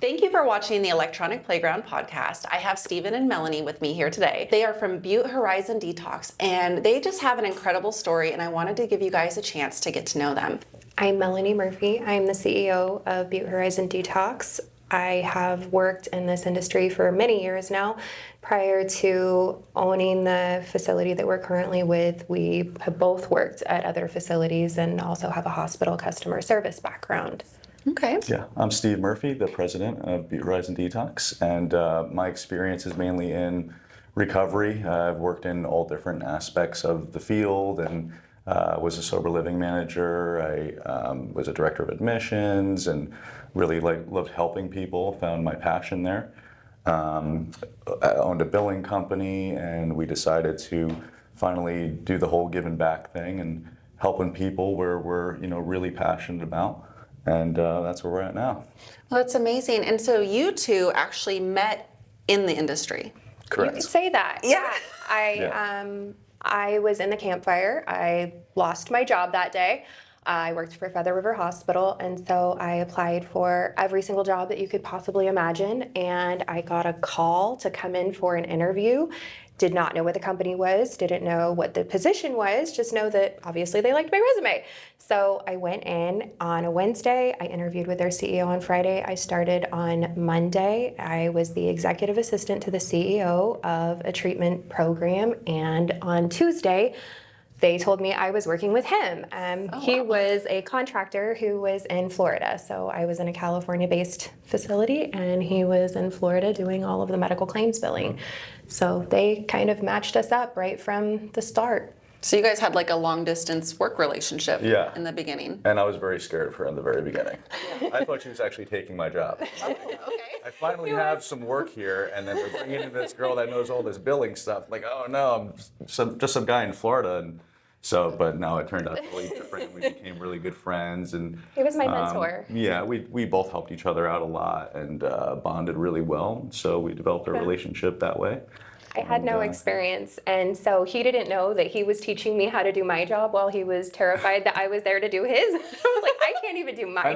Thank you for watching the Electronic Playground podcast. I have Stephen and Melanie with me here today. They are from Butte Horizon Detox, and they just have an incredible story, and I wanted to give you guys a chance to get to know them. I'm Melanie Murphy. I'm the CEO of Butte Horizon Detox. I have worked in this industry for many years now. Prior to owning the facility that we're currently with, we have both worked at other facilities and also have a hospital customer service background. Okay. Yeah, I'm Steve Murphy, the president of Butte Horizon Detox, and my experience is mainly in recovery. I've worked in all different aspects of the field and was a sober living manager. I was a director of admissions and really loved helping people, found my passion there. I owned a billing company, and we decided to finally do the whole giving back thing and helping people where we're really passionate about. And that's where we're at now. Well, that's amazing. And so you two actually met in the industry. Correct. You could say that. Yeah. I was in the campfire. I lost my job that day. I worked for Feather River Hospital, and so I applied for every single job that you could possibly imagine, and I got a call to come in for an interview. Did not know what the company was, didn't know what the position was, just know that obviously they liked my resume. So I went in on a Wednesday, I interviewed with their CEO on Friday, I started on Monday. I was the executive assistant to the CEO of a treatment program, and on Tuesday, they told me I was working with him. He was a contractor who was in Florida. So I was in a California-based facility, and he was in Florida doing all of the medical claims billing. So they kind of matched us up right from the start. So you guys had like a long distance work relationship in the beginning. And I was very scared of her in the very beginning. I thought she was actually taking my job. Okay. I finally have some work here, and then they're bringing in this girl that knows all this billing stuff. Like, oh no, I'm just some guy in Florida. And so, but no, it turned out totally different. We became really good friends, and He was my mentor. Yeah, we both helped each other out a lot and bonded really well. So we developed a relationship that way. I had no experience, and so he didn't know that he was teaching me how to do my job while he was terrified that I was there to do his. I was like, I can't even do my job. I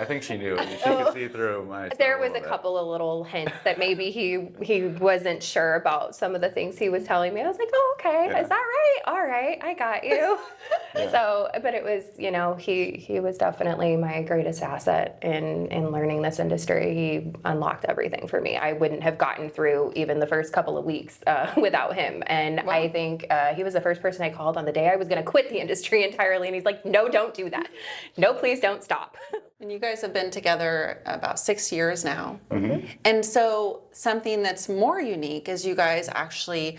think she knew. She could see through my stuff. There was a couple of little hints that maybe he wasn't sure about some of the things he was telling me. I was like, oh, okay, is that right? All right, I got you. So, but it was, he was definitely my greatest asset in learning this industry. He unlocked everything for me. I wouldn't have gotten through even the first couple of weeks without him. And wow. I think he was the first person I called on the day I was going to quit the industry entirely. And he's like, no, don't do that. No, please don't stop. And you guys have been together about 6 years now. Mm-hmm. And so something that's more unique is you guys actually,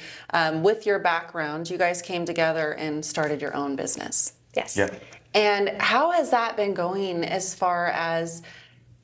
with your background, you guys came together and started your own business. Yes. Yeah. And how has that been going as far as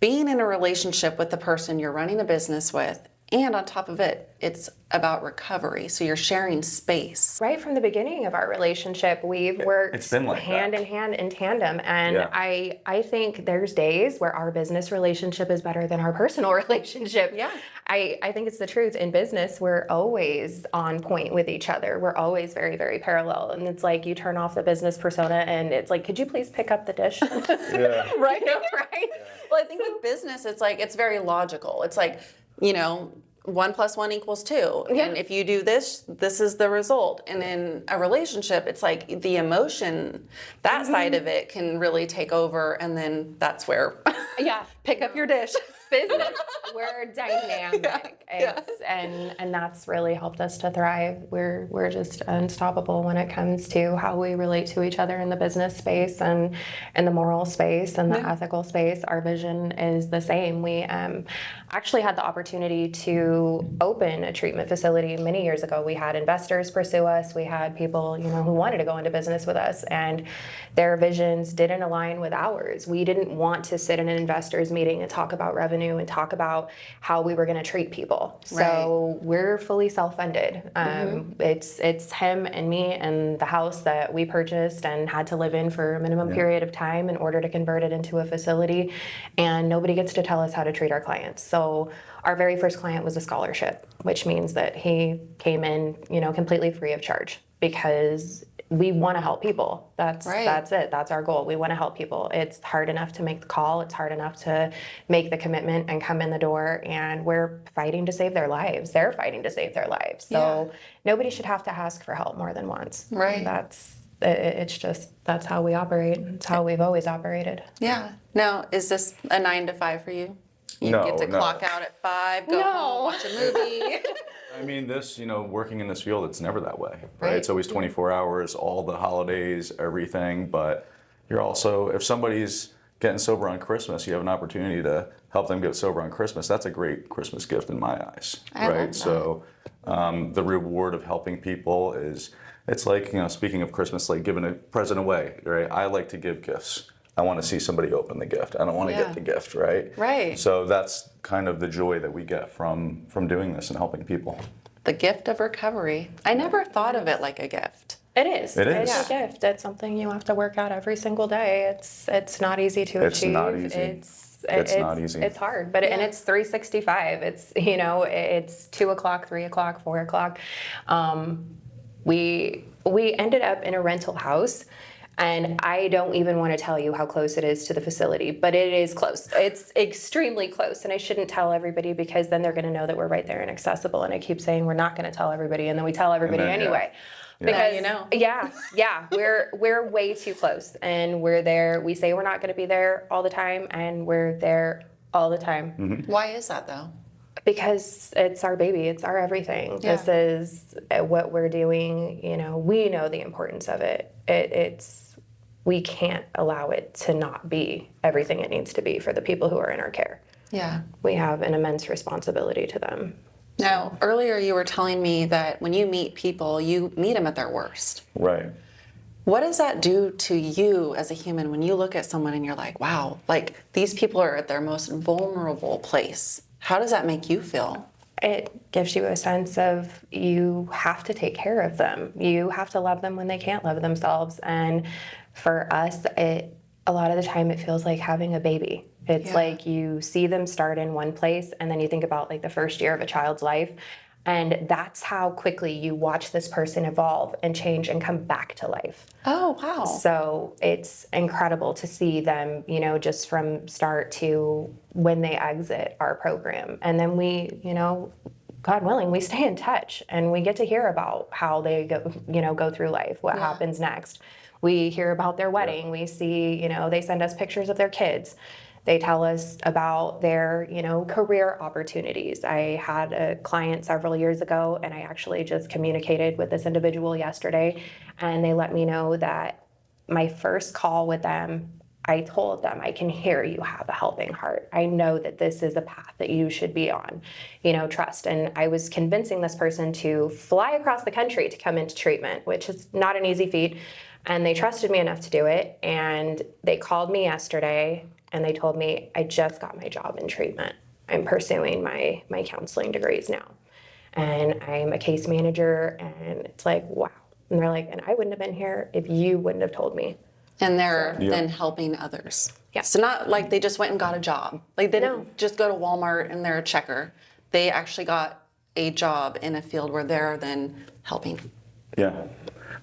being in a relationship with the person you're running a business with? And on top of it, it's about recovery. So you're sharing space. Right from the beginning of our relationship, we've worked hand in hand in tandem. And I think there's days where our business relationship is better than our personal relationship. Yeah. I think it's the truth. In business, we're always on point with each other. We're always very, very parallel. And it's like you turn off the business persona and it's like, could you please pick up the dish? Yeah. Right? Right? Well, I think with business, it's like, it's very logical. It's like, 1 + 1 = 2. Yeah. And if you do this, this is the result. And in a relationship, it's like the emotion, that side of it can really take over. And then that's where pick up your dish. Business, we're dynamic. And that's really helped us to thrive. We're just unstoppable when it comes to how we relate to each other in the business space and in the moral space and the ethical space. Our vision is the same. We actually had the opportunity to open a treatment facility many years ago. We had investors pursue us. We had people, who wanted to go into business with us, and their visions didn't align with ours. We didn't want to sit in an investors meeting and talk about revenue and talk about how we were going to treat people. So we're fully self-funded. It's him and me and the house that we purchased and had to live in for a minimum period of time in order to convert it into a facility. And nobody gets to tell us how to treat our clients. So our very first client was a scholarship, which means that he came in, completely free of charge. because we want to help people. That's Right. it. That's our goal. We want to help people. It's hard enough to make the call. It's hard enough to make the commitment and come in the door, and we're fighting to save their lives. They're fighting to save their lives. So nobody should have to ask for help more than once. Right. It's just, that's how we operate. It's how we've always operated. Yeah. Now, is this a 9 to 5 for you? You No, get to no. clock out at 5, go home, watch a movie. I mean, this, working in this field, it's never that way, right? Right. It's always 24 hours, all the holidays, everything. But you're also, if somebody's getting sober on Christmas, you have an opportunity to help them get sober on Christmas. That's a great Christmas gift in my eyes, I right? love that. So the reward of helping people is, it's like, speaking of Christmas, like giving a present away, right? I like to give gifts. I want to see somebody open the gift. I don't want to Yeah. get the gift, right? Right. So that's kind of the joy that we get from doing this and helping people. The gift of recovery. I never thought of it like a gift. It is. It is. It's a gift. It's something you have to work out every single day. It's not easy to It's achieve. not easy. It's not easy. It's hard, but and it's 365. It's it's 2 o'clock, 3 o'clock, 4 o'clock. We ended up in a rental house. And I don't even want to tell you how close it is to the facility, but it is close. It's extremely close. And I shouldn't tell everybody because then they're going to know that we're right there and accessible. And I keep saying we're not going to tell everybody. And then we tell everybody then, yeah. anyway. Yeah. Because, Now you know. yeah, we're way too close. And we're there. We say we're not going to be there all the time. And we're there all the time. Mm-hmm. Why is that though? Because it's our baby, it's our everything. Yeah. This is what we're doing. We know the importance of it. We can't allow it to not be everything it needs to be for the people who are in our care. Yeah. We have an immense responsibility to them. Now, earlier you were telling me that when you meet people, you meet them at their worst. Right. What does that do to you as a human when you look at someone and you're like, wow, like these people are at their most vulnerable place? How does that make you feel? It gives you a sense of you have to take care of them. You have to love them when they can't love themselves. And for us, a lot of the time it feels like having a baby. It's like you see them start in one place and then you think about like the first year of a child's life. And that's how quickly you watch this person evolve and change and come back to life. Oh, wow. So it's incredible to see them, just from start to when they exit our program. And then we, God willing, we stay in touch and we get to hear about how they go through life, what happens next. We hear about their wedding. We see, they send us pictures of their kids. They tell us about their, career opportunities. I had a client several years ago, and I actually just communicated with this individual yesterday, and they let me know that my first call with them, I told them, I can hear you have a helping heart. I know that this is a path that you should be on, trust. And I was convincing this person to fly across the country to come into treatment, which is not an easy feat. And they trusted me enough to do it. And they called me yesterday and they told me, I just got my job in treatment. I'm pursuing my counseling degrees now. And I'm a case manager. And it's like, wow. And they're like, and I wouldn't have been here if you wouldn't have told me. And they're then helping others. Yeah. So not like they just went and got a job. Like they didn't just go to Walmart and they're a checker. They actually got a job in a field where they're then helping. Yeah.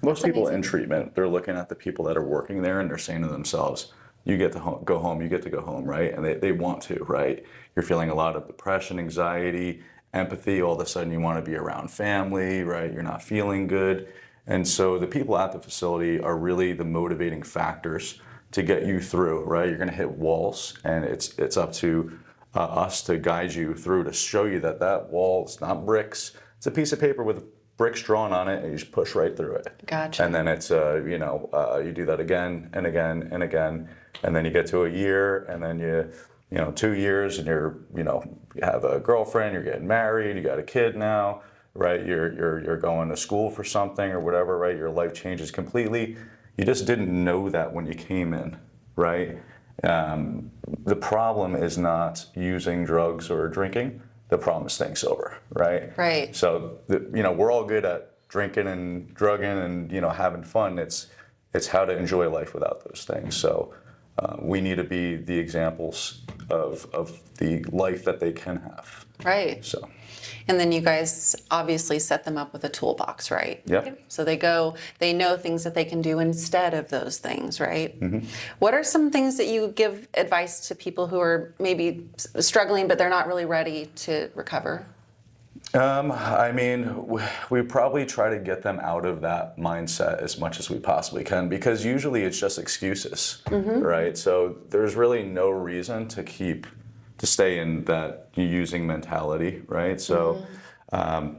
Most people in treatment, they're looking at the people that are working there and they're saying to themselves, you get to go home, you get to go home, right? And they want to, right? You're feeling a lot of depression, anxiety, empathy. All of a sudden you want to be around family, right? You're not feeling good. And so the people at the facility are really the motivating factors to get you through, right? You're going to hit walls, and it's up to us to guide you through, to show you that wall is not bricks. It's a piece of paper with bricks drawn on it, and you just push right through it. Gotcha. And then it's, you do that again and again and again, and then you get to a year, and then you 2 years, and you have a girlfriend, you're getting married, you got a kid now, right? You're going to school for something or whatever, right? Your life changes completely. You just didn't know that when you came in, right? The problem is not using drugs or drinking. The problem is staying sober, right? Right. So, we're all good at drinking and drugging and, having fun. It's how to enjoy life without those things. So, we need to be the examples of the life that they can have. Right. So. And then you guys obviously set them up with a toolbox, right? Yeah. So they know things that they can do instead of those things, right? Mm-hmm. What are some things that you give advice to people who are maybe struggling, but they're not really ready to recover? I mean, we probably try to get them out of that mindset as much as we possibly can, because usually it's just excuses, right? So there's really no reason to stay in that using mentality, right? So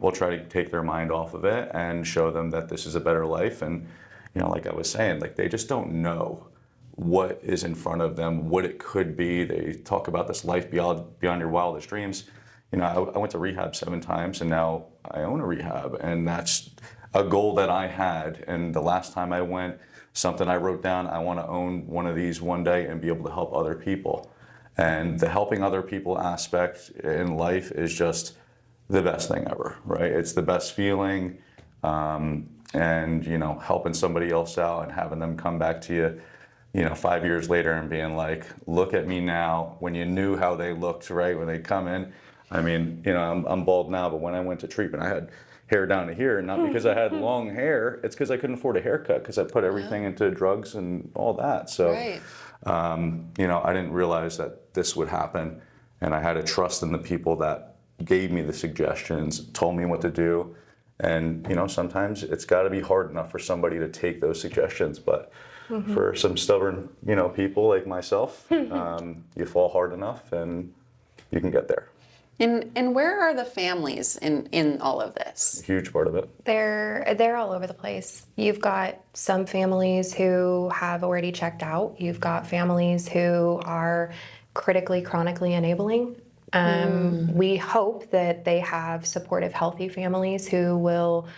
we'll try to take their mind off of it and show them that this is a better life. And, like I was saying, like they just don't know what is in front of them, what it could be. They talk about this life beyond your wildest dreams. I went to rehab 7 times, and now I own a rehab, and that's a goal that I had. And the last time I went, something I wrote down, I want to own one of these one day and be able to help other people. And the helping other people aspect in life is just the best thing ever, right? It's the best feeling, and helping somebody else out and having them come back to you, 5 years later and being like, look at me now, when you knew how they looked, right? When they come in. I mean, I'm bald now, but when I went to treatment, I had hair down to here, not because I had long hair, it's because I couldn't afford a haircut because I put everything into drugs and all that. So, right. I didn't realize that this would happen, and I had to trust in the people that gave me the suggestions, told me what to do. And, sometimes it's got to be hard enough for somebody to take those suggestions, but for some stubborn, people like myself, you fall hard enough and you can get there. And where are the families in all of this? A huge part of it. They're all over the place. You've got some families who have already checked out. You've got families who are critically, chronically enabling. We hope that they have supportive, healthy families who will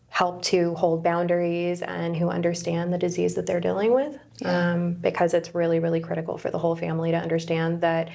help to hold boundaries and who understand the disease that they're dealing with. Because it's really, really critical for the whole family to understand that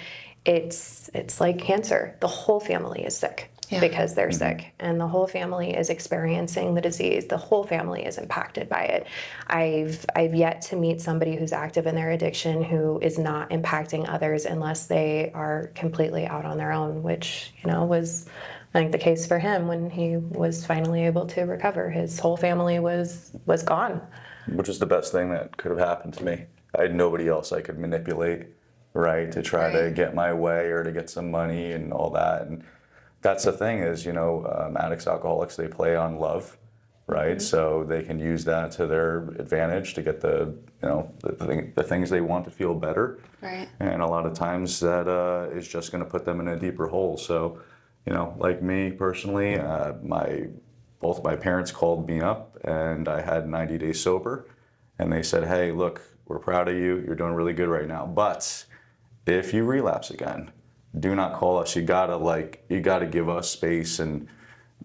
it's like cancer. The whole family is sick because they're sick, and the whole family is experiencing the disease. The whole family is impacted by it. I've yet to meet somebody who's active in their addiction who is not impacting others unless they are completely out on their own, which was, I think, the case for him when he was finally able to recover. His whole family was gone. Which is the best thing that could have happened to me. I had nobody else I could manipulate, right, to try to get my way or to get some money and all that. And that's the thing is, addicts, alcoholics, they play on love, right? So they can use that to their advantage to get the things they want to feel better. Right. And a lot of times that is just going to put them in a deeper hole. So, like me personally, both my parents called me up, and I had 90 days sober, and they said, hey, look, we're proud of you. You're doing really good right now. But if you relapse again, do not call us. You gotta give us space, and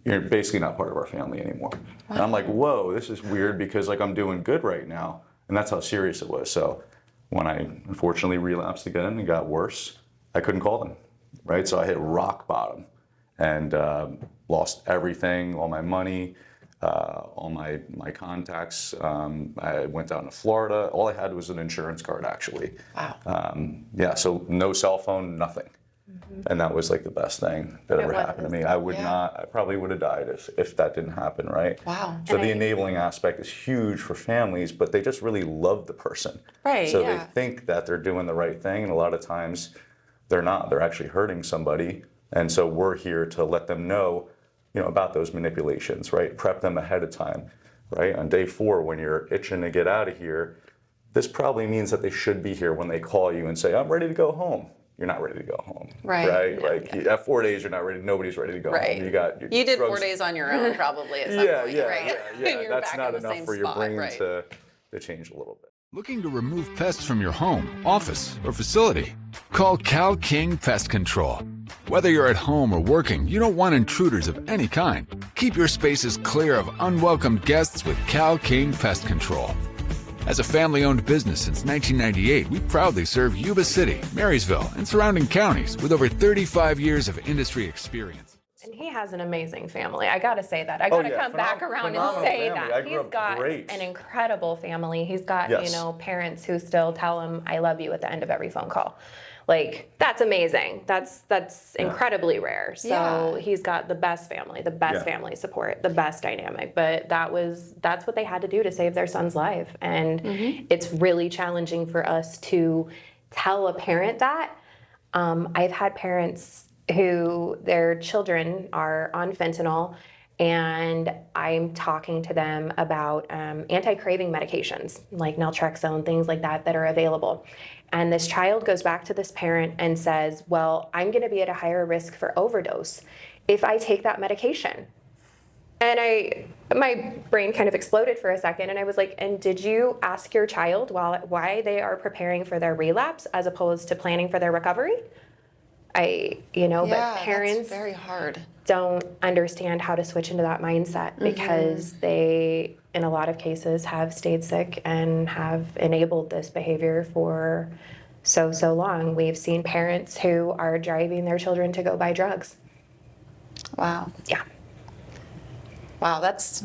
you're basically not part of our family anymore. Wow. And I'm like, whoa, this is weird, because I'm doing good right now. And that's how serious it was. So when I unfortunately relapsed again and got worse, I couldn't call them, right? So I hit rock bottom and lost everything, all my money, all my contacts. I went down to Florida. All I had was an insurance card, actually. Wow. So no cell phone, nothing. And that was like the best thing that ever happened to me. I probably would have died if that didn't happen, right? Wow. So the enabling aspect is huge for families, but they just really love the person. Right, So they think that they're doing the right thing, and a lot of times they're not. They're actually hurting somebody. And so we're here to let them know, about those manipulations, right? Prep them ahead of time, right? On day 4, when you're itching to get out of here, this probably means that they should be here when they call you and say, I'm ready to go home. You're not ready to go home, right? At 4 days, you're not ready. Nobody's ready to go home. You did drugs. 4 days on your own, probably at some point, right? Yeah. That's not enough for your brain to change a little bit. Looking to remove pests from your home, office, or facility? Call Cal King Pest Control. Whether you're at home or working, you don't want intruders of any kind. Keep your spaces clear of unwelcome guests with Cal King Pest Control. As a family-owned business since 1998, we proudly serve Yuba City, Marysville, and surrounding counties with over 35 years of industry experience. And he has an amazing family. I gotta say that. I gotta come back around and say that. He's got an incredible family. He's got, you know, parents who still tell him, I love you at the end of every phone call. Like, that's amazing. That's incredibly rare. So he's got the best family, the best family support, the best dynamic. But that's what they had to do to save their son's life. And it's really challenging for us to tell a parent that. I've had parents who their children are on fentanyl, and I'm talking to them about anti-craving medications like naltrexone, things like that that are available. And this child goes back to this parent and says, well, I'm going to be at a higher risk for overdose if I take that medication. And my brain kind of exploded for a second, and I was like, and did you ask your child why they are preparing for their relapse as opposed to planning for their recovery? But parents that's very hard. don't understand how to switch into that mindset because they, in a lot of cases, have stayed sick and have enabled this behavior for so long. We've seen parents who are driving their children to go buy drugs. Wow. Yeah. Wow, that's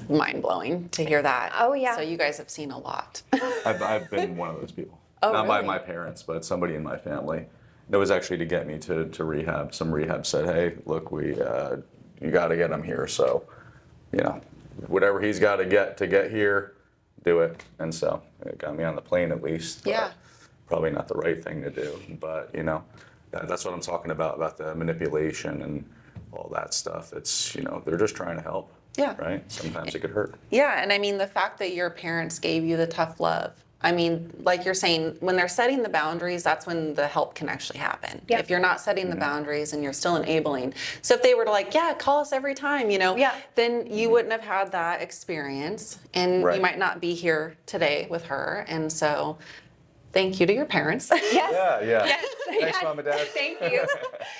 mind-blowing to hear that. Oh, yeah. So you guys have seen a lot. I've been one of those people. Oh, Not by really? my parents, but somebody in my family. It was actually to get me to rehab. Some rehab said, hey, look, you got to get him here. So, you know, whatever he's got to get here, do it. And so it got me on the plane at least. Yeah. Probably not the right thing to do. But, you know, that's what I'm talking about the manipulation and all that stuff. It's, you know, they're just trying to help. Yeah. Right? Sometimes it could hurt. Yeah, and I mean, the fact that your parents gave you the tough love. I mean, like you're saying, when they're setting the boundaries, that's when the help can actually happen. Yep. If you're not setting the boundaries and you're still enabling. So if they were to like, yeah, call us every time, you know, then you wouldn't have had that experience, and you might not be here today with her. And so thank you to your parents. Yes. Yeah. Yes. Thanks, Mom and Dad. Thank you.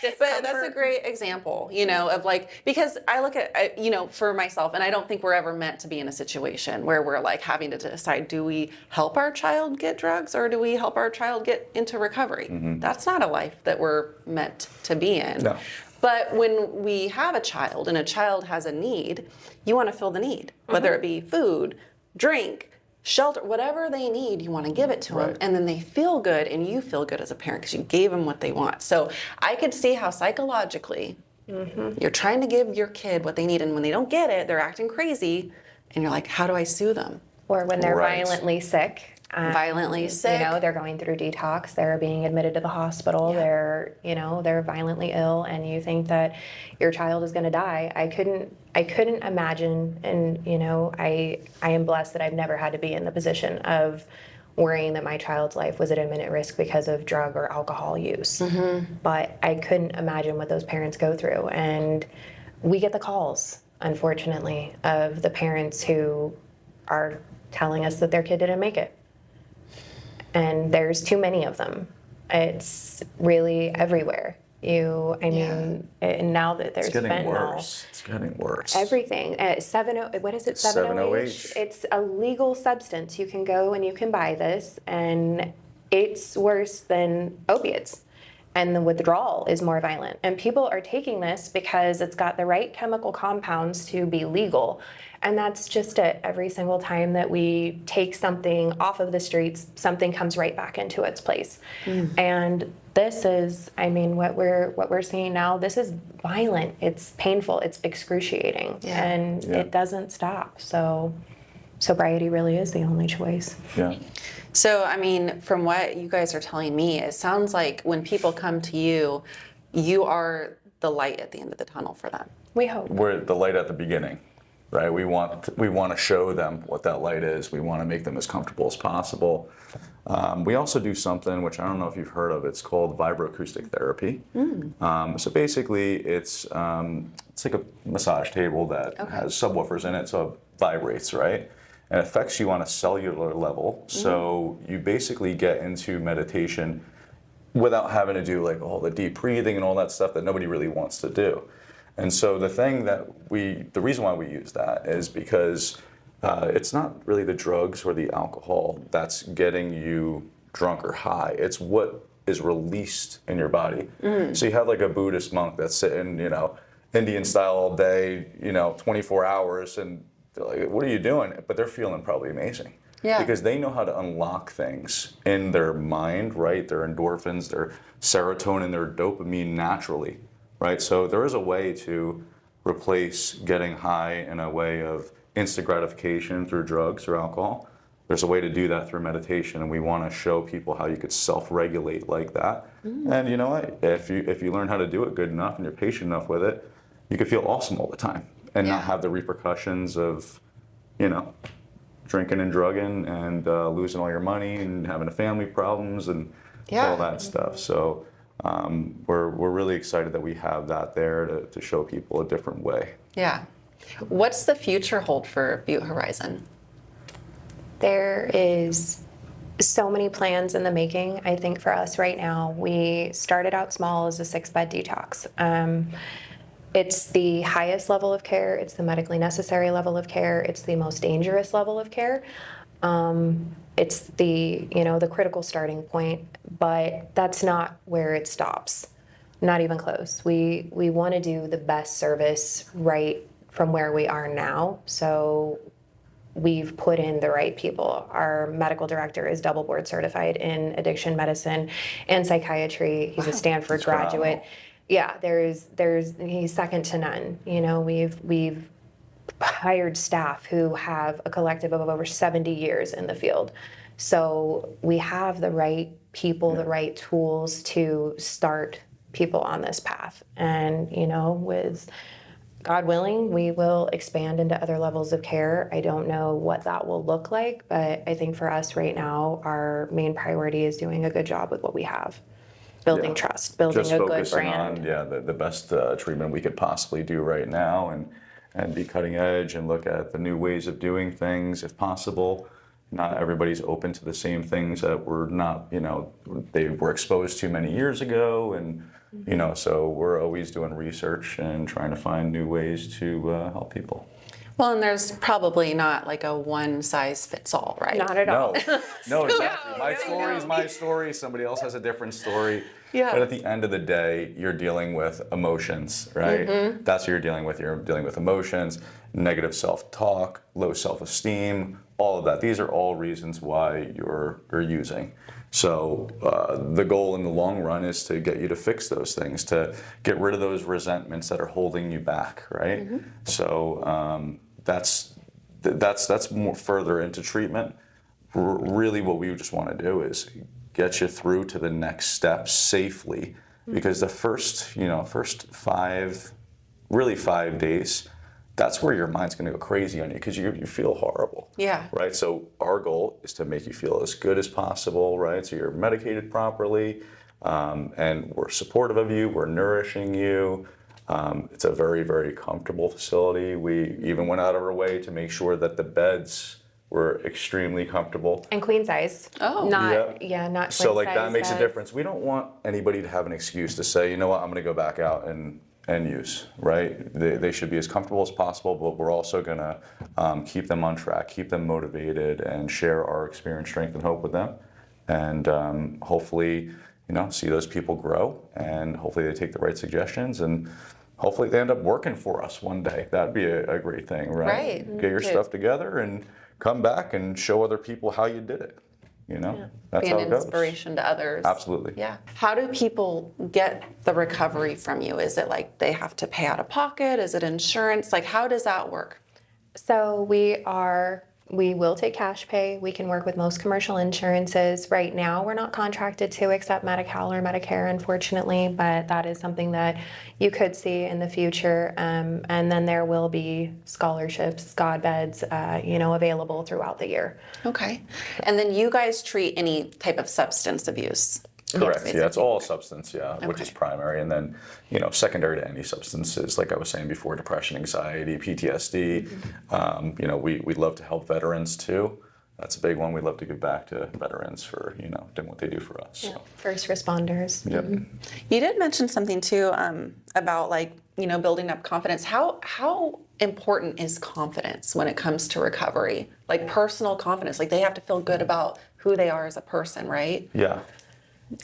But that's a great example, you know, of like, because I look at, you know, for myself, and I don't think we're ever meant to be in a situation where we're like having to decide, do we help our child get drugs or do we help our child get into recovery? That's not a life that we're meant to be in. No. But when we have a child and a child has a need, you want to fill the need, whether it be food, drink, shelter, whatever they need, you want to give it to them, and then they feel good, and you feel good as a parent because you gave them what they want. So I could see how psychologically you're trying to give your kid what they need, and when they don't get it, they're acting crazy, and you're like, how do I sue them? Or when they're violently sick. Violently sick. You know, they're going through detox, they're being admitted to the hospital, they're violently ill, and you think that your child is going to die. I couldn't imagine, and you know, I am blessed that I've never had to be in the position of worrying that my child's life was at imminent risk because of drug or alcohol use. But I couldn't imagine what those parents go through, and we get the calls, unfortunately, of the parents who are telling us that their kid didn't make it. And there's too many of them. It's really everywhere. And now that there's fentanyl. It's getting worse. Everything. 7-OH? It's a legal substance. You can go and you can buy this, and it's worse than opiates. And the withdrawal is more violent. And people are taking this because it's got the right chemical compounds to be legal. And that's just it. Every single time that we take something off of the streets, something comes right back into its place. And this is, I mean, what we're seeing now, this is violent. It's painful. It's excruciating. And it doesn't stop. So sobriety really is the only choice. Yeah. So, I mean, from what you guys are telling me, it sounds like when people come to you, you are the light at the end of the tunnel for them. We hope. We're the light at the beginning, right? We want to show them what that light is. We want to make them as comfortable as possible. We also do something, which I don't know if you've heard of. It's called vibroacoustic therapy. So basically, it's like a massage table that has subwoofers in it, so it vibrates, right? And it affects you on a cellular level. So you basically get into meditation without having to do like all the deep breathing and all that stuff that nobody really wants to do. And so the reason why we use that is because it's not really the drugs or the alcohol that's getting you drunk or high. It's what is released in your body. So you have like a Buddhist monk that's sitting, you know, Indian style all day, 24 hours, and they're like, what are you doing? But they're feeling probably amazing. Yeah. Because they know how to unlock things in their mind, right? Their endorphins, their serotonin, their dopamine naturally, right? So there is a way to replace getting high in a way of instant gratification through drugs or alcohol. There's a way to do that through meditation, and we want to show people how you could self-regulate like that. And you know what? If you learn how to do it good enough and you're patient enough with it, you can feel awesome all the time and not have the repercussions of, drinking and drugging and losing all your money and having family problems and all that stuff. So we're really excited that we have that there to show people a different way. Yeah. What's the future hold for Butte Horizon? There is so many plans in the making. I think for us right now, we started out small as a 6-bed detox. It's the highest level of care. It's the medically necessary level of care. It's the most dangerous level of care. It's the critical starting point, but that's not where it stops. Not even close. We want to do the best service right from where we are now. So we've put in the right people. Our medical director is double board certified in addiction medicine and psychiatry. He's a Stanford graduate. Yeah, he's second to none. We've hired staff who have a collective of over 70 years in the field. So we have the right people, the right tools to start people on this path. And, with God willing, we will expand into other levels of care. I don't know what that will look like, but I think for us right now, our main priority is doing a good job with what we have. Building trust, building just a good focusing brand. on the best treatment we could possibly do right now, and be cutting edge and look at the new ways of doing things if possible. Not everybody's open to the same things that were not, they were exposed to many years ago, and so we're always doing research and trying to find new ways to help people. Well, and there's probably not like a one size fits all, right? Not at all. No, exactly. My story is my story. Somebody else has a different story. Yeah. But at the end of the day, you're dealing with emotions, right? That's what you're dealing with. You're dealing with emotions, negative self-talk, low self-esteem, all of that. These are all reasons why you're using. So the goal in the long run is to get you to fix those things, to get rid of those resentments that are holding you back, right? So that's more further into treatment. Really what we just want to do is get you through to the next step safely, because the first 5 days, that's where your mind's going to go crazy on you, because you feel horrible. Yeah. Right? So our goal is to make you feel as good as possible, right? So you're medicated properly, and we're supportive of you, we're nourishing you. It's a very, very comfortable facility. We even went out of our way to make sure that the beds were extremely comfortable. And queen size. Oh. Not So queen that size makes a beds. difference. We don't want anybody to have an excuse to say, you know what, I'm going to go back out and use, right? They should be as comfortable as possible, but we're also going to keep them on track, keep them motivated, and share our experience, strength, and hope with them. And hopefully, see those people grow, and hopefully they take the right suggestions, and hopefully they end up working for us one day. That'd be a great thing, right? Right. Get your stuff together and come back and show other people how you did it. That's Be how an it goes. inspiration to others. Absolutely. Yeah. How do people get the recovery from you? Is it like they have to pay out of pocket? Is it insurance? Like, how does that work? So we will take cash pay. We can work with most commercial insurances. Right now, we're not contracted to accept Medi-Cal or Medicare, unfortunately, but that is something that you could see in the future. And then there will be scholarships, God beds, available throughout the year. Okay. And then you guys treat any type of substance abuse? Correct. Yes. Yeah, it's all substance, which Okay. is primary. And then, secondary to any substances, like I was saying before, depression, anxiety, PTSD. We'd love to help veterans too. That's a big one. We'd love to give back to veterans for, doing what they do for us. So. First responders. Yep. You did mention something too about building up confidence. How important is confidence when it comes to recovery? Like personal confidence, like they have to feel good about who they are as a person, right? Yeah.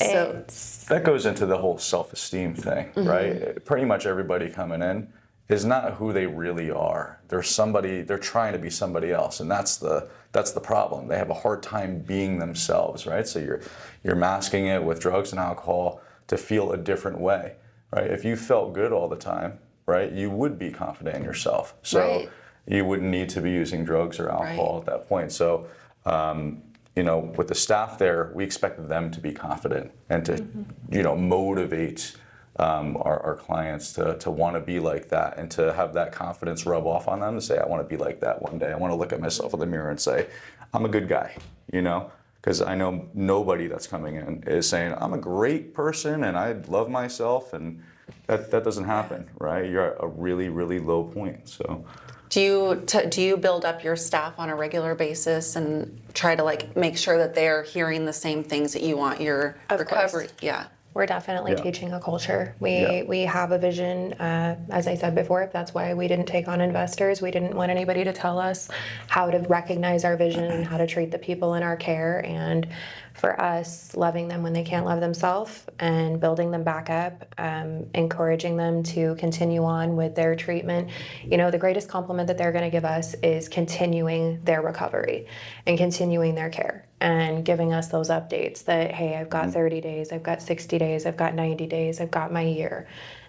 So That goes into the whole self-esteem thing, right? Pretty much everybody coming in is not who they really are. They're trying to be somebody else, and that's the problem. They have a hard time being themselves, right? So you're masking it with drugs and alcohol to feel a different way, right? If you felt good all the time, right, you would be confident in yourself. So Right. you wouldn't need to be using drugs or alcohol at that point. So with the staff there, we expect them to be confident and to, motivate our clients to want to be like that and to have that confidence rub off on them to say, I want to be like that one day. I want to look at myself in the mirror and say, I'm a good guy, because I know nobody that's coming in is saying, I'm a great person and I love myself, and that doesn't happen, right? You're at a really, really low point, so. do you build up your staff on a regular basis and try to make sure that they're hearing the same things that you want your Of recovery? course. Yeah. We're definitely Yeah. teaching a culture. We have a vision, as I said before, that's why we didn't take on investors. We didn't want anybody to tell us how to recognize our vision and how to treat the people in our care. And for us, loving them when they can't love themselves and building them back up, encouraging them to continue on with their treatment. The greatest compliment that they're going to give us is continuing their recovery and continuing their care and giving us those updates that, hey, I've got 30 days, I've got 60 days, I've got 90 days, I've got my year.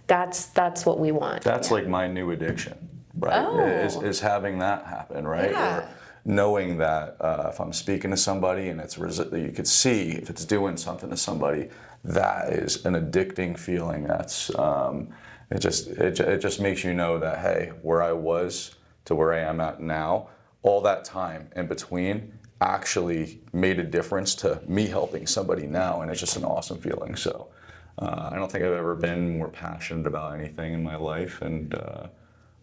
That's what we want. That's like my new addiction, right? Oh. Is having that happen, right? Yeah. Or knowing that if I'm speaking to somebody and you could see if it's doing something to somebody, that is an addicting feeling. That's it just makes you know that, hey, where I was to where I am at now, all that time in between actually made a difference to me helping somebody now, and it's just an awesome feeling. So I don't think I've ever been more passionate about anything in my life, and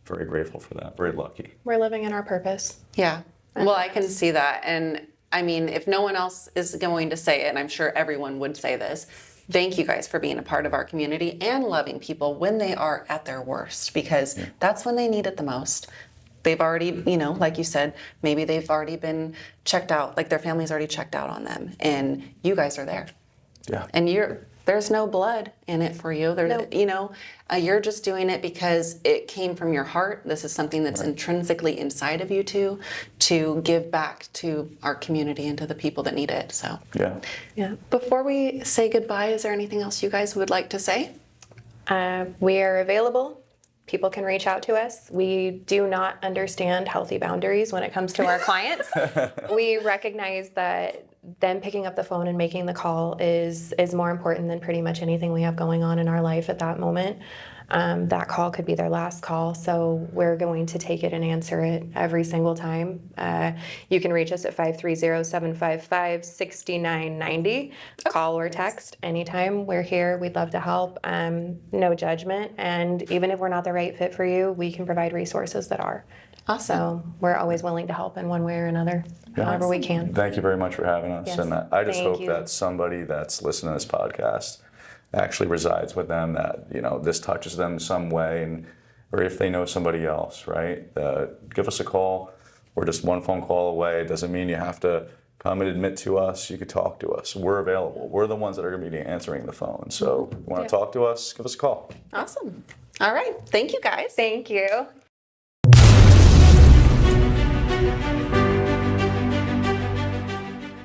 very grateful for that. Very lucky. We're living in our purpose. Yeah. Well, I can see that. And I mean, if no one else is going to say it, and I'm sure everyone would say this, thank you guys for being a part of our community and loving people when they are at their worst, because that's when they need it the most. They've already, like you said, maybe they've already been checked out, like their family's already checked out on them, and you guys are there. Yeah. And there's no blood in it for you. Nope. You're just doing it because it came from your heart. This is something that's intrinsically inside of you to give back to our community and to the people that need it. So Yeah. Before we say goodbye, is there anything else you guys would like to say? We are available. People can reach out to us. We do not understand healthy boundaries when it comes to our clients. We recognize that them picking up the phone and making the call is more important than pretty much anything we have going on in our life at that moment. That call could be their last call, so we're going to take it and answer it every single time. You can reach us at 530-755-6990. Call or text anytime. We're here. We'd love to help. No judgment. And even if we're not the right fit for you, we can provide resources that are. Awesome. So we're always willing to help in one way or another, however we can. Thank you very much for having us. Yes. And I just Thank hope you. that somebody that's listening to this podcast actually resides with them, that this touches them some way, or if they know somebody else, right? Give us a call. We're just one phone call away. It doesn't mean you have to come and admit to us. You could talk to us. We're available. We're the ones that are going to be answering the phone. So if you want to talk to us, give us a call. Awesome. All right. Thank you guys. Thank you.